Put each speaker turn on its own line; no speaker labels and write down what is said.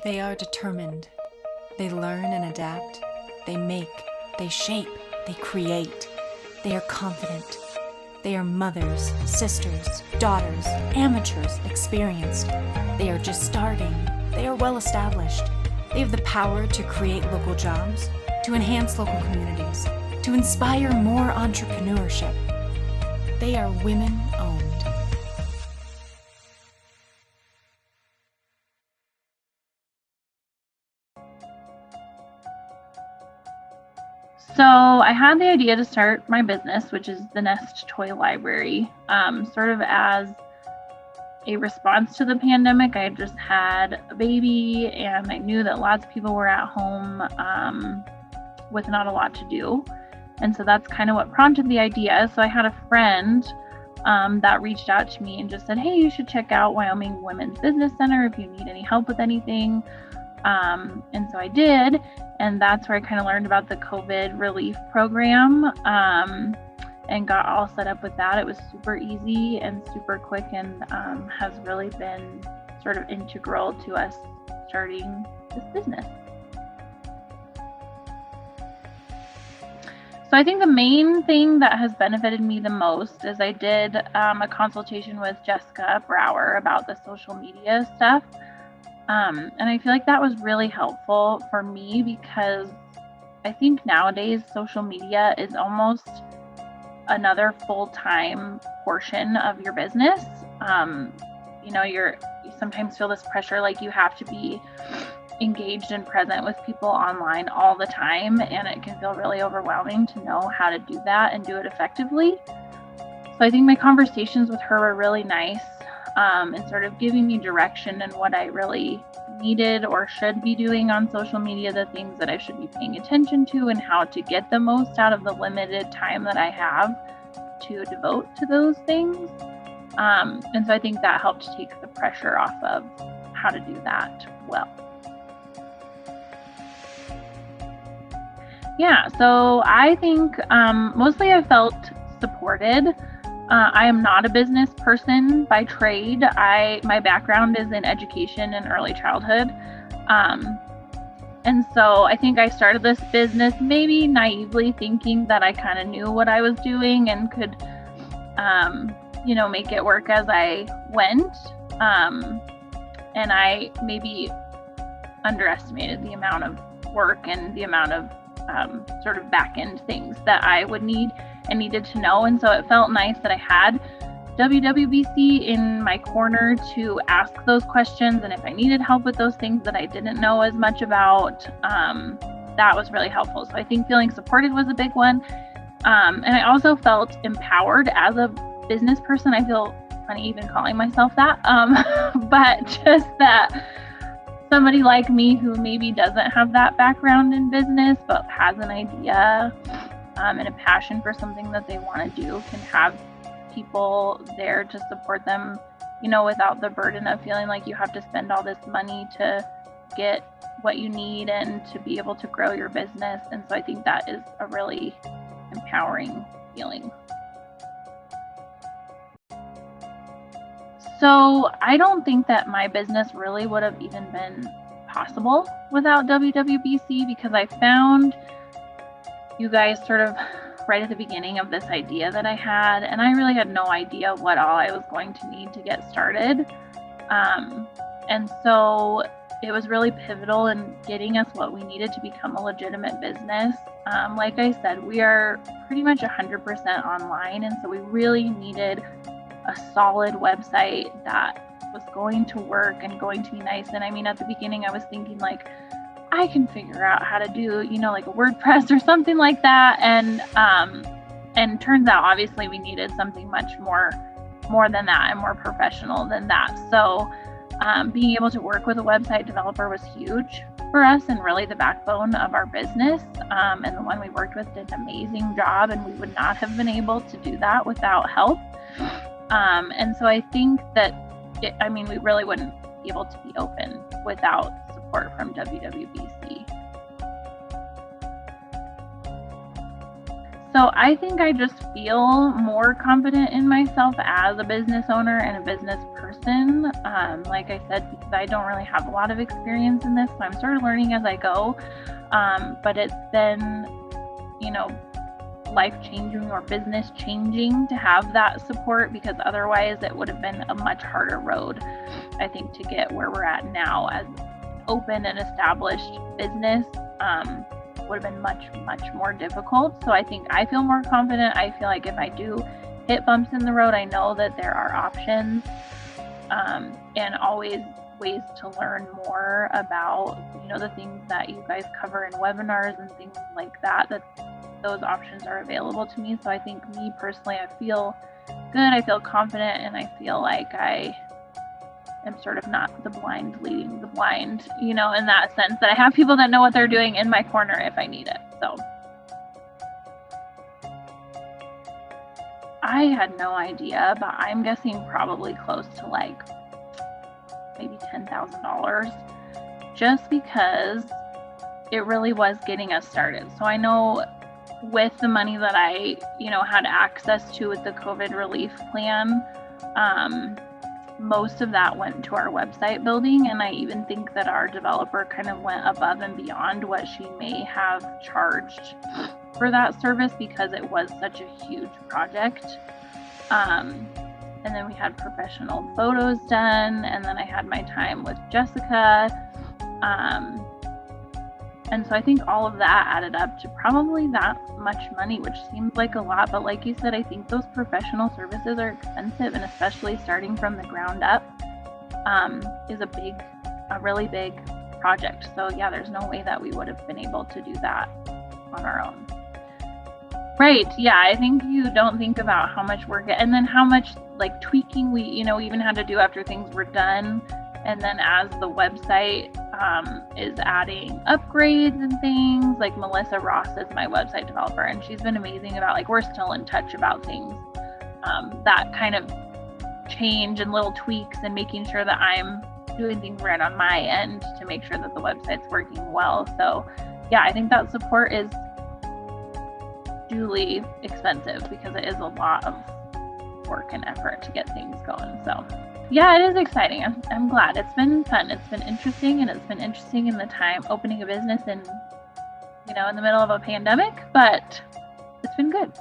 They are determined. They learn and adapt. They make, they shape, they create. They are confident. They are mothers, sisters, daughters, amateurs, experienced. They are just starting. They are well established. They have the power to create local jobs, to enhance local communities, to inspire more entrepreneurship. They are women-owned.
So I had the idea to start my business, which is the Nest Toy Library, sort of as a response to the pandemic. I had just had a baby and I knew that lots of people were at home with not a lot to do. And so that's kind of what prompted the idea. So I had a friend that reached out to me and just said, hey, you should check out Wyoming Women's Business Center if you need any help with anything. And so I did, and that's where I kind of learned about the COVID relief program and got all set up with that. It was super easy and super quick and has really been sort of integral to us starting this business. So I think the main thing that has benefited me the most is I did a consultation with Jessica Brower about the social media stuff. And I feel like that was really helpful for me because I think nowadays social media is almost another full-time portion of your business. You sometimes feel this pressure like you have to be engaged and present with people online all the time, and it can feel really overwhelming to know how to do that and do it effectively. So I think my conversations with her were really nice. And sort of giving me direction and what I really needed or should be doing on social media, the things that I should be paying attention to, and how to get the most out of the limited time that I have to devote to those things. And so I think that helped take the pressure off of how to do that well. Yeah, so I think mostly I felt supported. I am not a business person by trade. My background is in education and early childhood. And so I think I started this business maybe naively thinking that I kind of knew what I was doing and could, make it work as I went. And I maybe underestimated the amount of work and the amount of sort of back end things that I would need and needed to know. And so it felt nice that I had WWBC in my corner to ask those questions. And if I needed help with those things that I didn't know as much about, that was really helpful. So I think feeling supported was a big one. And I also felt empowered as a business person. I feel funny even calling myself that, but just that somebody like me who maybe doesn't have that background in business, but has an idea and a passion for something that they want to do can have people there to support them, without the burden of feeling like you have to spend all this money to get what you need and to be able to grow your business. And so I think that is a really empowering feeling. So I don't think that my business really would have even been possible without WWBC, because I found you guys sort of right at the beginning of this idea that I had, and I really had no idea what all I was going to need to get started. And so it was really pivotal in getting us what we needed to become a legitimate business. Like I said, we are pretty much 100% online, and so we really needed a solid website that was going to work and going to be nice. And I mean, at the beginning, I was thinking like, I can figure out how to do, like a WordPress or something like that. And turns out, obviously, we needed something much more than that and more professional than that. So being able to work with a website developer was huge for us and really the backbone of our business. And the one we worked with did an amazing job, and we would not have been able to do that without help. And so I think that, we really wouldn't be able to be open without support from WWBC. So I think I just feel more confident in myself as a business owner and a business person. Like I said, because I don't really have a lot of experience in this, so I'm sort of learning as I go. But it's been, life-changing or business-changing to have that support, because otherwise it would have been a much harder road, I think, to get where we're at now as open and established business. Would have been much, much more difficult. So I think I feel more confident. I feel like if I do hit bumps in the road, I know that there are options, and always ways to learn more about, the things that you guys cover in webinars and things like that, that those options are available to me. So I think me personally, I feel good, I feel confident, and I feel like I am sort of not the blind leading the blind, in that sense, that I have people that know what they're doing in my corner if I need it. So I had no idea, but I'm guessing probably close to like maybe $10,000, just because it really was getting us started. So I know with the money that I, had access to with the COVID relief plan, most of that went to our website building. And I even think that our developer kind of went above and beyond what she may have charged for that service, because it was such a huge project. And then we had professional photos done, and then I had my time with Jessica. And so I think all of that added up to probably that much money, which seems like a lot. But like you said, I think those professional services are expensive, and especially starting from the ground up is a really big project. So yeah, there's no way that we would have been able to do that on our own. Right. Yeah. I think you don't think about how much work and then how much like tweaking we, even had to do after things were done. And then as the website is adding upgrades and things, like Melissa Ross is my website developer, and she's been amazing about, like, we're still in touch about things that kind of change and little tweaks, and making sure that I'm doing things right on my end to make sure that the website's working well. So yeah, I think that support is duly expensive, because it is a lot of work and effort to get things going. So yeah, it is exciting. I'm glad. It's been fun. It's been interesting, and it's been interesting in the time opening a business in the middle of a pandemic, but it's been good.